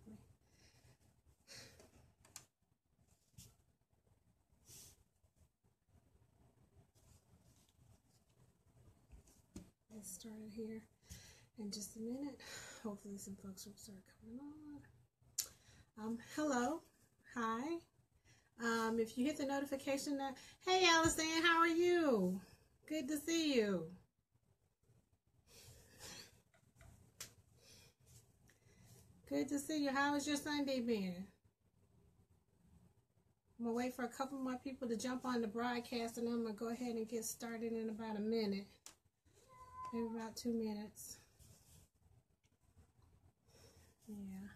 me. Get started here in just a minute. Hopefully some folks will start coming on. Hello. Hi. If you hit the notification that, hey Allison, how are you? Good to see you. Good to see you. How has your Sunday been? I'm going to wait for a couple more people to jump on the broadcast, and I'm going to go ahead and get started in about a minute. Maybe about 2 minutes. Yeah.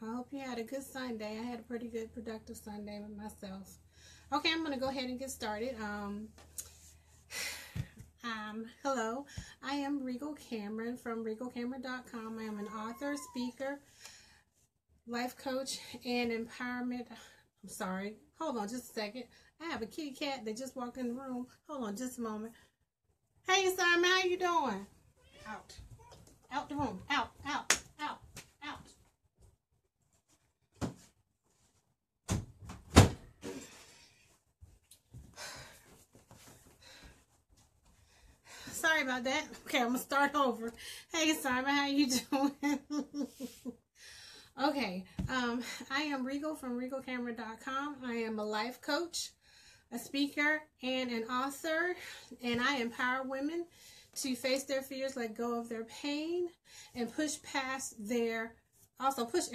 I hope you had a good Sunday. I had a pretty good, productive Sunday with myself. Okay, I'm going to go ahead and get started. Hello, I am Regal Cameron from regalcameron.com. I am an author, speaker, life coach, and empowerment. I'm sorry. Hold on just a second. I have a kitty cat that just walked in the room. Hold on just a moment. Hey, Simon, how you doing? Out. Out the room. Out, out, out, out. Sorry about that. Okay, I'm going to start over. Hey, Simon, how you doing? Okay, I am Regal from regalcameron.com. I am a life coach, a speaker, and an author, and I empower women to face their fears, let go of their pain, and push past their, also push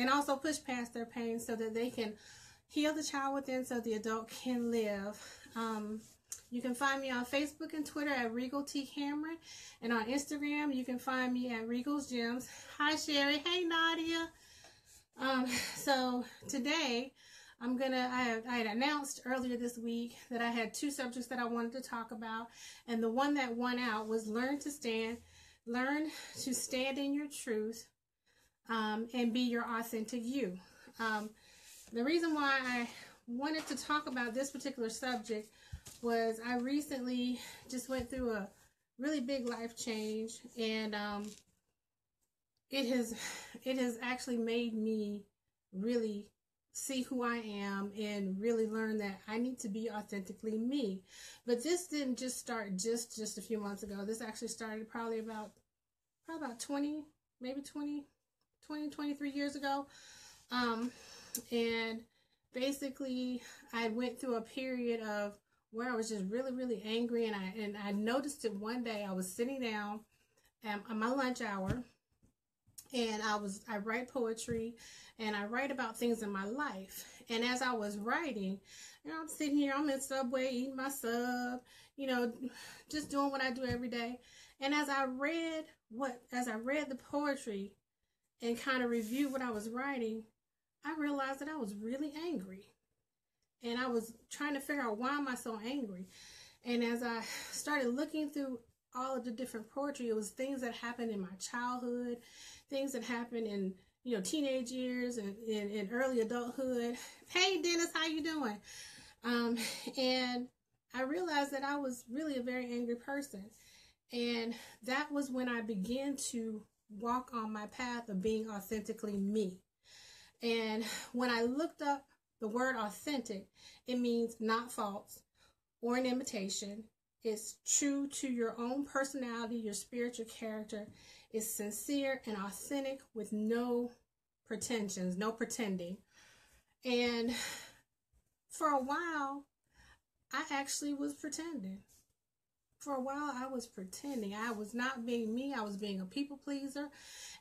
past their pain so that they can heal the child within so the adult can live. You can find me on Facebook and Twitter at Regal T. Cameron, and on Instagram you can find me at Regal's Gems. Hi Sherry, hey Nadia. So today I had announced earlier this week that I had 2 subjects that I wanted to talk about, and the one that won out was learn to stand in your truth, and be your authentic you. The reason why I wanted to talk about this particular subject was I recently just went through a really big life change, and it has actually made me really see who I am and really learn that I need to be authentically me. But this didn't just start just a few months ago. This actually started probably about 23 years ago. And basically I went through a period of where I was just really, really angry, and I noticed it one day. I was sitting down on my lunch hour, and I write poetry, and I write about things in my life. And as I was writing, I'm sitting here, I'm in Subway eating my sub, just doing what I do every day. And as I read the poetry and kind of reviewed what I was writing, I realized that I was really angry. And I was trying to figure out, why am I so angry? And as I started looking through all of the different poetry, it was things that happened in my childhood, things that happened in teenage years and in early adulthood. Hey Dennis, how you doing? And I realized that I was really a very angry person, and that was when I began to walk on my path of being authentically me. And when I looked up the word authentic, it means not false or an imitation. It's true to your own personality, your spiritual character. It's sincere and authentic with no pretensions, no pretending. And for a while, I actually was pretending. For a while, I was pretending. I was not being me. I was being a people pleaser.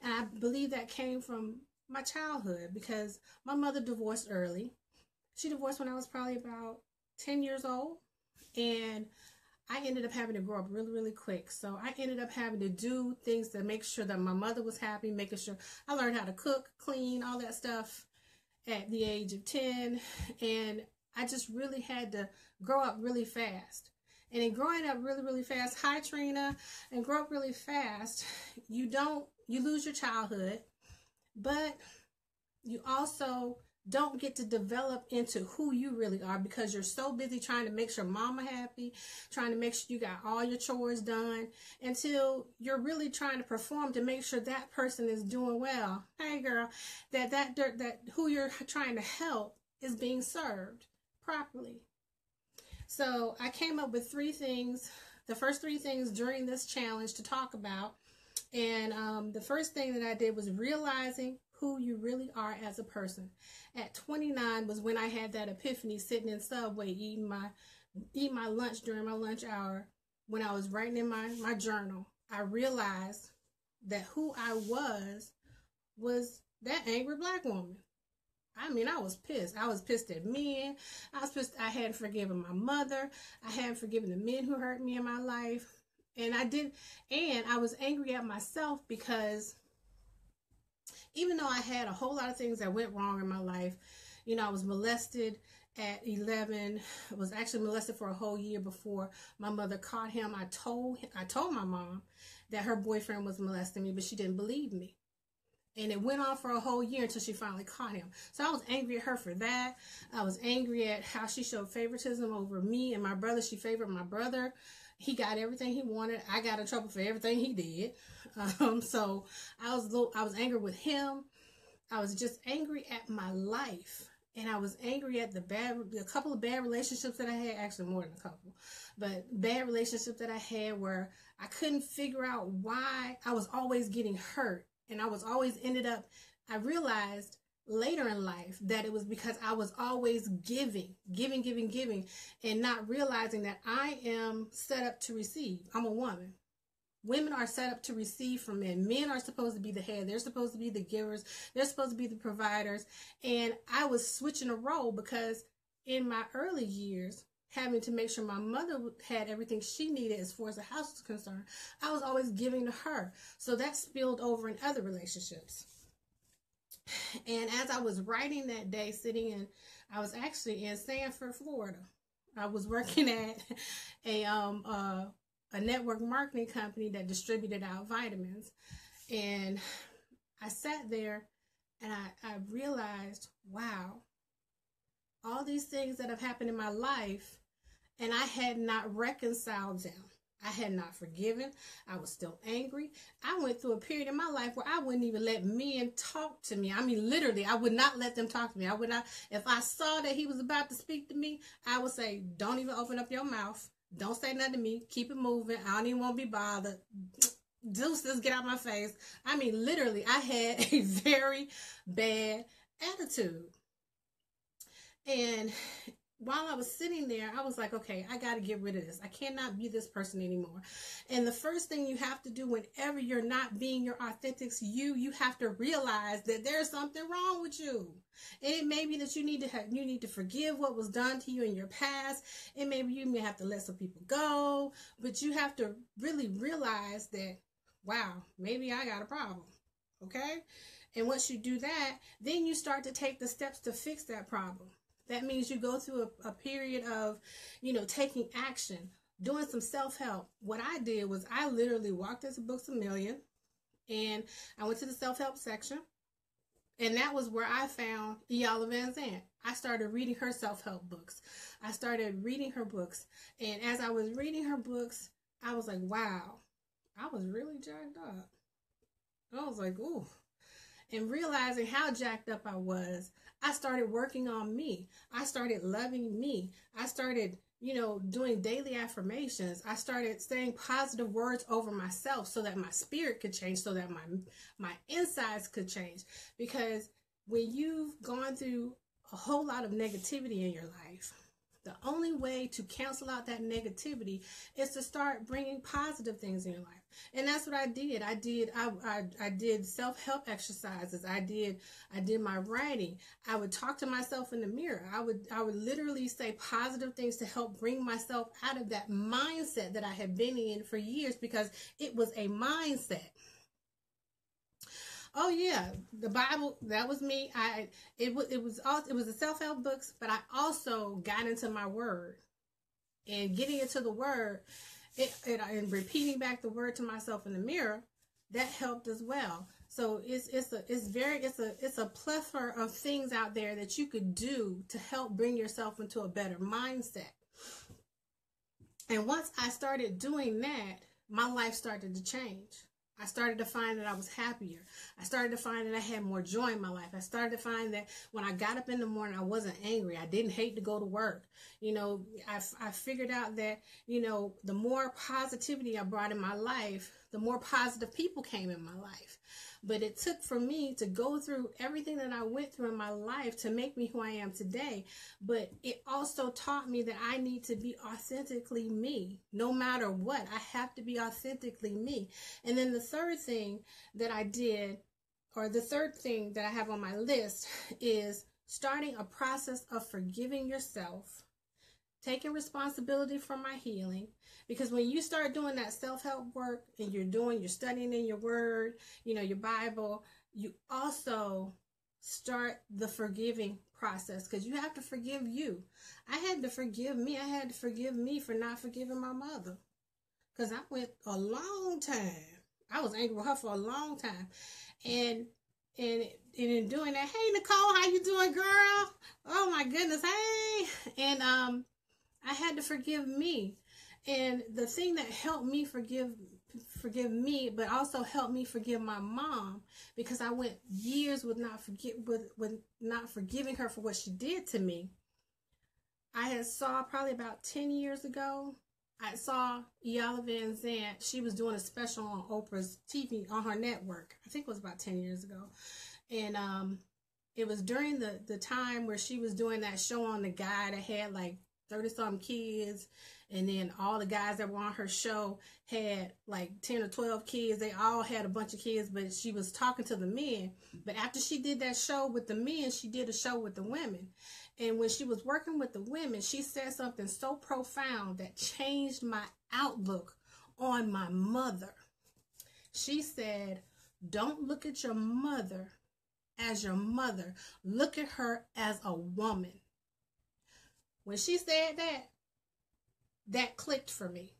And I believe that came from my childhood, because my mother divorced early. She divorced when I was probably about 10 years old. And I ended up having to grow up really, really quick. So I ended up having to do things to make sure that my mother was happy, making sure I learned how to cook, clean, all that stuff at the age of 10. And I just really had to grow up really fast. And in growing up really, really fast, hi Trina, and grow up really fast, you lose your childhood, but you also don't get to develop into who you really are because you're so busy trying to make sure mama happy, trying to make sure you got all your chores done, until you're really trying to perform to make sure that person is doing well. Hey girl, that who you're trying to help is being served properly. So I came up with 3 things, the first 3 things during this challenge to talk about. And the first thing that I did was realizing who you really are as a person. At 29 was when I had that epiphany, sitting in Subway eating my lunch during my lunch hour. When I was writing in my journal, I realized that who I was that angry black woman. I mean, I was pissed. I was pissed at men. I was pissed. I hadn't forgiven my mother. I hadn't forgiven the men who hurt me in my life. And I was angry at myself because even though I had a whole lot of things that went wrong in my life, I was molested at 11. I was actually molested for a whole year before my mother caught him. I told my mom that her boyfriend was molesting me, but she didn't believe me. And it went on for a whole year until she finally caught him. So I was angry at her for that. I was angry at how she showed favoritism over me and my brother. She favored my brother. He got everything he wanted. I got in trouble for everything he did. So I was angry with him. I was just angry at my life. And I was angry at a couple of bad relationships that I had, actually more than a couple, but bad relationships that I had where I couldn't figure out why I was always getting hurt. And I I realized later in life that it was because I was always giving, and not realizing that I am set up to receive. I'm a woman. Women are set up to receive from men. Men are supposed to be the head. They're supposed to be the givers. They're supposed to be the providers. And I was switching a role because in my early years, having to make sure my mother had everything she needed as far as the house was concerned, I was always giving to her. So that spilled over in other relationships. And as I was writing that day, I was actually in Sanford, Florida. I was working at a network marketing company that distributed out vitamins. And I sat there and I realized, wow, all these things that have happened in my life, and I had not reconciled them. I had not forgiven. I was still angry. I went through a period in my life where I wouldn't even let men talk to me. I mean, literally, I would not let them talk to me. I would not. If I saw that he was about to speak to me, I would say, don't even open up your mouth. Don't say nothing to me. Keep it moving. I don't even want to be bothered. Deuces, get out my face. I mean, literally, I had a very bad attitude. And while I was sitting there, I was like, okay, I got to get rid of this. I cannot be this person anymore. And the first thing you have to do whenever you're not being your authentic you have to realize that there's something wrong with you. And it may be that you need to forgive what was done to you in your past. And maybe you may have to let some people go, but you have to really realize that, wow, maybe I got a problem. Okay. And once you do that, then you start to take the steps to fix that problem. That means you go through a period of, taking action, doing some self-help. What I did was I literally walked into Books A Million and I went to the self-help section. And that was where I found Iyanla Vanzant. I started reading her self-help books. I started reading her books. And as I was reading her books, I was like, wow, I was really jacked up. I was like, ooh. And realizing how jacked up I was, I started working on me. I started loving me. I started, doing daily affirmations. I started saying positive words over myself so that my spirit could change, so that my insides could change. Because when you've gone through a whole lot of negativity in your life, the only way to cancel out that negativity is to start bringing positive things in your life. And that's what I did. I did self-help exercises. I did my writing. I would talk to myself in the mirror. I would literally say positive things to help bring myself out of that mindset that I had been in for years, because it was a mindset. Oh yeah, the Bible, that was me. It was the self-help books, but I also got into my word. And getting into the word, and repeating back the word to myself in the mirror, that helped as well. So it's a plethora of things out there that you could do to help bring yourself into a better mindset. And once I started doing that, my life started to change. I started to find that I was happier. I started to find that I had more joy in my life. I started to find that when I got up in the morning, I wasn't angry. I didn't hate to go to work. I figured out that, the more positivity I brought in my life, the more positive people came in my life. But it took for me to go through everything that I went through in my life to make me who I am today. But it also taught me that I need to be authentically me. No matter what, I have to be authentically me. And then the third thing that I did, or the third thing that I have on my list, is starting a process of forgiving yourself, taking responsibility for my healing. Because when you start doing that self-help work and you're studying in your word, your Bible, you also start the forgiving process, because you have to forgive you. I had to forgive me. I had to forgive me for not forgiving my mother, because I went a long time. I was angry with her for a long time. And in doing that, hey, Nicole, how you doing, girl? Oh, my goodness, hey. And I had to forgive me. And the thing that helped me forgive me, but also helped me forgive my mom, because I went years with not forgiving her for what she did to me. I had saw probably about 10 years ago, I saw Iyanla Vanzant. She was doing a special on Oprah's TV on her network. I think it was about 10 years ago. And it was during the time where she was doing that show on the guy that had like 30-something kids, and then all the guys that were on her show had like 10 or 12 kids. They all had a bunch of kids, but she was talking to the men. But after she did that show with the men, she did a show with the women. And when she was working with the women, she said something so profound that changed my outlook on my mother. She said, "Don't look at your mother as your mother. Look at her as a woman." When she said that, that clicked for me,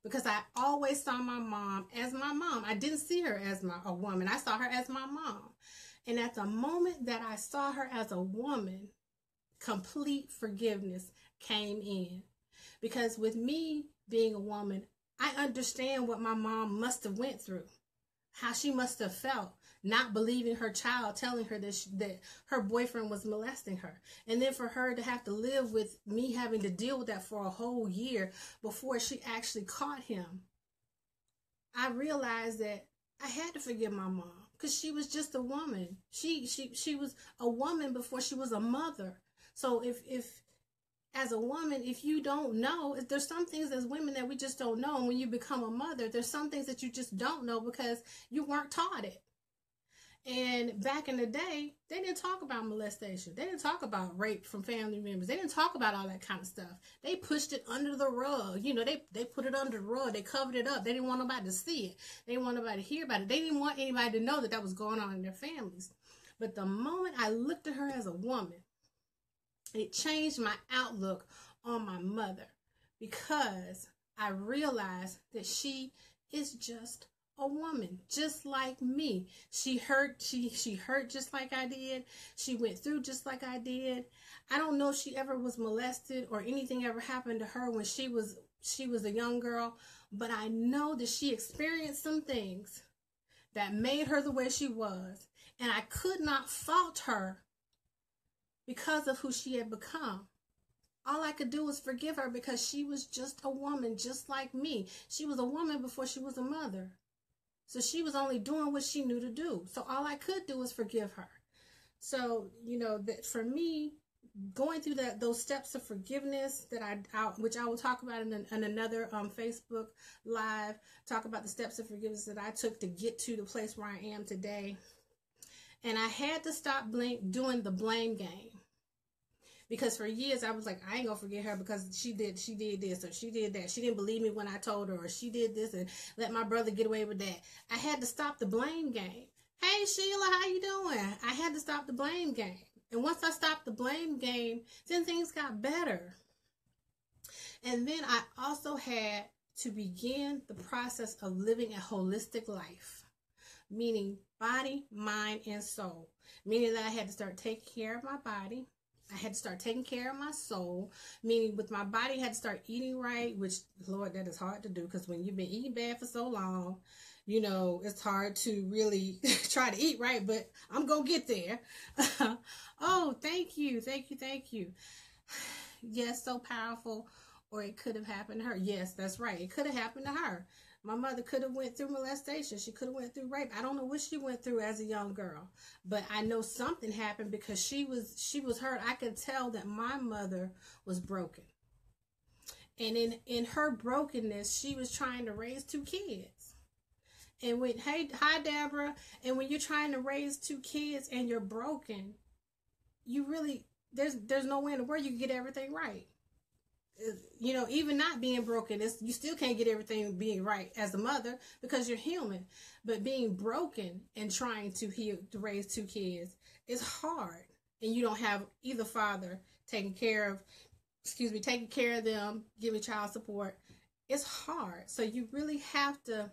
because I always saw my mom as my mom. I didn't see her as a woman. I saw her as my mom. And at the moment that I saw her as a woman, complete forgiveness came in. Because with me being a woman, I understand what my mom must have went through, how she must have felt, not believing her child, telling her that her boyfriend was molesting her. And then for her to have to live with me having to deal with that for a whole year before she actually caught him. I realized that I had to forgive my mom, because she was just a woman. She was a woman before she was a mother. So if as a woman, if you don't know, there's some things as women that we just don't know. And when you become a mother, there's some things that you just don't know because you weren't taught it. And back in the day, they didn't talk about molestation. They didn't talk about rape from family members. They didn't talk about all that kind of stuff. They pushed it under the rug. They put it under the rug. They covered it up. They didn't want nobody to see it. They didn't want nobody to hear about it. They didn't want anybody to know that was going on in their families. But the moment I looked at her as a woman, it changed my outlook on my mother, because I realized that she is just a woman, just like me. She hurt just like I did. She went through just like I did. I don't know if she ever was molested or anything ever happened to her when she was a young girl, but I know that she experienced some things that made her the way she was, and I could not fault her because of who she had become. All I could do was forgive her, because she was just a woman, just like me. She was a woman before she was a mother. So she was only doing what she knew to do. So all I could do was forgive her. So, that for me, going through those steps of forgiveness which I will talk about in another Facebook Live, talk about the steps of forgiveness that I took to get to the place where I am today. And I had to stop doing the blame game. Because for years I was like, I ain't gonna forget her because she did this or she did that. She didn't believe me when I told her, or she did this and let my brother get away with that. I had to stop the blame game. Hey Sheila, how you doing? I had to stop the blame game. And once I stopped the blame game, then things got better. And then I also had to begin the process of living a holistic life. meaning body, mind, and soul. Meaning that I had to start taking care of my body. I had to start taking care of my soul, meaning with my body, I had to start eating right, which, Lord, that is hard to do because when you've been eating bad for so long, you know, it's hard to really try to eat right, but I'm going to get there. Oh, thank you. Thank you. Thank you. Yes, so powerful. Or it could have happened to her. Yes, that's right. It could have happened to her. My mother could have went through molestation. She could have went through rape. I don't know what she went through as a young girl, but I know something happened because she was hurt. I could tell that my mother was broken. And in her brokenness, she was trying to raise 2 kids. And when, hey, hi, Deborah. And when you're trying to raise 2 kids and you're broken, you really, there's no way in the world you can get everything right. You know, even not being broken, you still can't get everything being right as a mother because you're human. But being broken and trying to raise 2 kids is hard. And you don't have either father taking care of them, giving child support. It's hard. So you really have to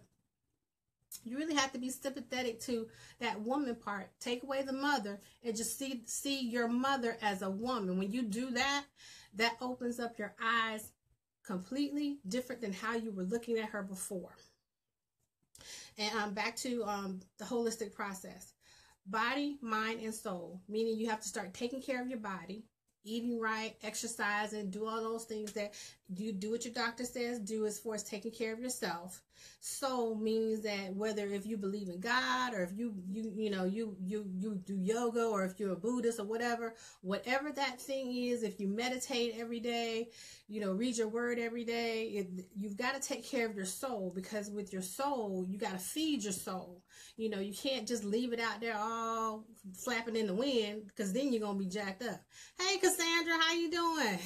be sympathetic to that woman part. Take away the mother and just see your mother as a woman. When you do that, that opens up your eyes completely different than how you were looking at her before. And back to the holistic process. Body, mind, and soul. Meaning you have to start taking care of your body. Eating right, exercising, do all those things that you do what your doctor says do as far as taking care of yourself. Soul means that whether if you believe in God or if you do yoga or if you're a Buddhist or whatever that thing is, if you meditate every day, read your word every day, you've got to take care of your soul, because with your soul, you got to feed your soul. You can't just leave it out there all flapping in the wind, because then you're going to be jacked up. Hey, Cassandra, how you doing?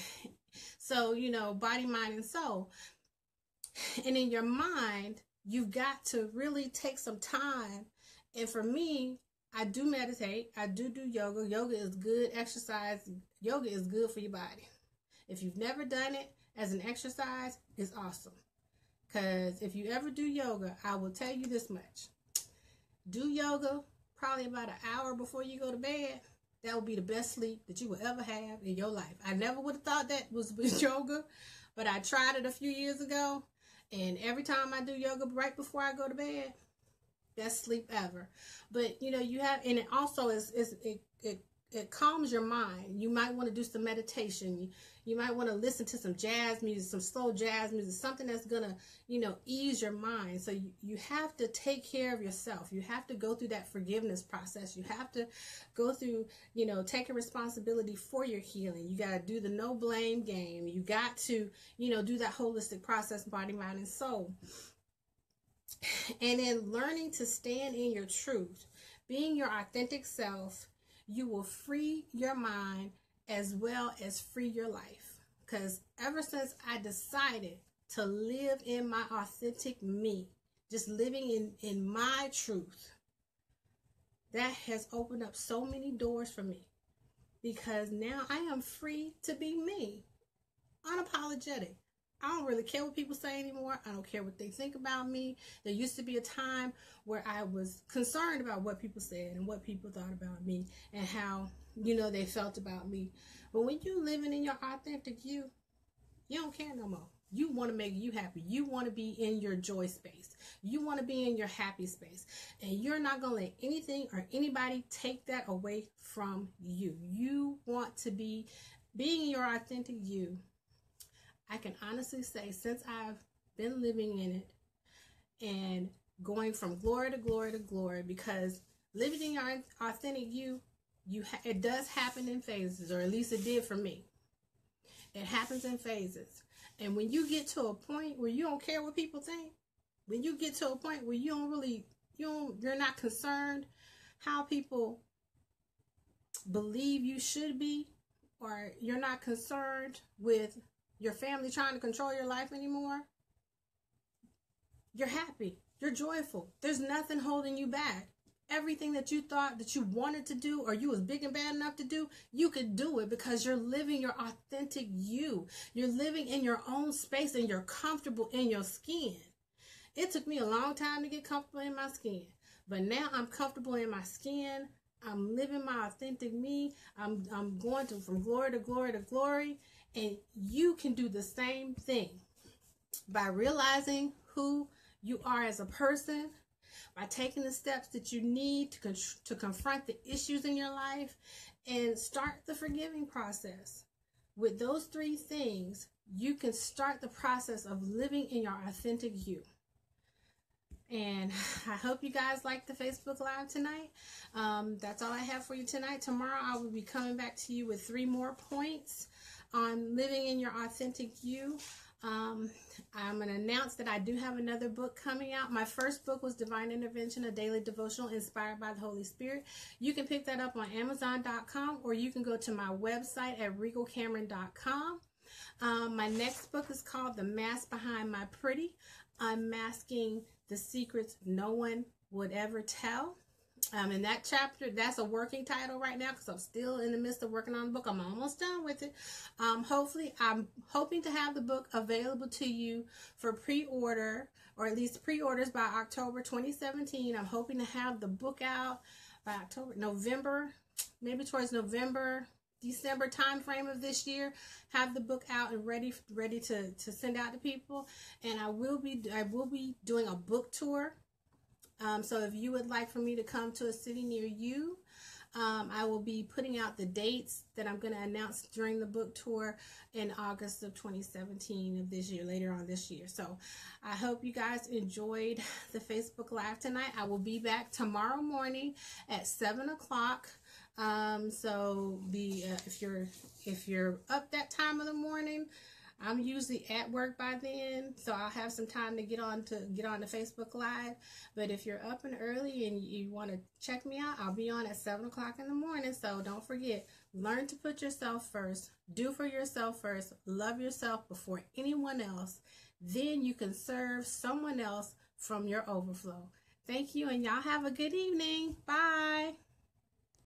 So, body, mind, and soul. And in your mind, you've got to really take some time. And for me, I do meditate. I do yoga. Yoga is good exercise. Yoga is good for your body. If you've never done it as an exercise, it's awesome. Because if you ever do yoga, I will tell you this much. Do yoga probably about an hour before you go to bed. That will be the best sleep that you will ever have in your life. I never would have thought that was yoga, but I tried it a few years ago. And every time I do yoga right before I go to bed, best sleep ever. But, you have, and it also it calms your mind. You might want to do some meditation. You might want to listen to some jazz music, some slow jazz music, something that's going to, ease your mind. So you have to take care of yourself. You have to go through that forgiveness process. You have to go through, taking responsibility for your healing. You got to do the no blame game. You got to, do that holistic process, body, mind, and soul. And then learning to stand in your truth, being your authentic self, you will free your mind as well as free your life. Because ever since I decided to live in my authentic me, just living in my truth, that has opened up so many doors for me. Because now I am free to be me, unapologetic. I don't really care what people say anymore. I don't care what they think about me. There used to be a time where I was concerned about what people said and what people thought about me and how, they felt about me. But when you living in your authentic you don't care no more. You want to make you happy. You want to be in your joy space. You want to be in your happy space. And you're not going to let anything or anybody take that away from you. You want to be being your authentic you. I can honestly say, since I've been living in it and going from glory to glory to glory, because living in your authentic you, it does happen in phases, or at least it did for me. It happens in phases. And when you get to a point where you don't care what people think, when you get to a point where you're not concerned how people believe you should be, or you're not concerned with your family trying to control your life anymore, you're happy, you're joyful. There's nothing holding you back. Everything that you thought that you wanted to do, or you was big and bad enough to do, you could do it because you're living your authentic you. You're living in your own space and you're comfortable in your skin. It took me a long time to get comfortable in my skin, But now I'm comfortable in my skin. I'm living my authentic me. I'm going from glory to glory to glory. And you can do the same thing by realizing who you are as a person, by taking the steps that you need to confront the issues in your life, and start the forgiving process. With those three things, you can start the process of living in your authentic you. And I hope you guys liked the Facebook Live tonight. That's all I have for you tonight. Tomorrow I will be coming back to you with 3 more points on living in your authentic you. I'm going to announce that I do have another book coming out. My first book was Divine Intervention, a daily devotional inspired by the Holy Spirit. You can pick that up on Amazon.com, or you can go to my website at regalcameron.com. My next book is called The Mask Behind My Pretty, Unmasking the Secrets No One Would Ever Tell. In that chapter, that's a working title right now because I'm still in the midst of working on the book. I'm almost done with it. Hopefully, I'm hoping to have the book available to you for pre-order, or at least pre-orders by October 2017. I'm hoping to have the book out by November, maybe towards November, December time frame of this year. Have the book out and ready to send out to people. And I will be doing a book tour. So if you would like for me to come to a city near you, I will be putting out the dates that I'm going to announce during the book tour in August of 2017 of this year, later on this year. So I hope you guys enjoyed the Facebook Live tonight. I will be back tomorrow morning at 7 o'clock. So if you're up that time of the morning, I'm usually at work by then, so I'll have some time to get on the Facebook Live. But if you're up and early and you want to check me out, I'll be on at 7 o'clock in the morning. So don't forget, learn to put yourself first. Do for yourself first. Love yourself before anyone else. Then you can serve someone else from your overflow. Thank you, and y'all have a good evening. Bye.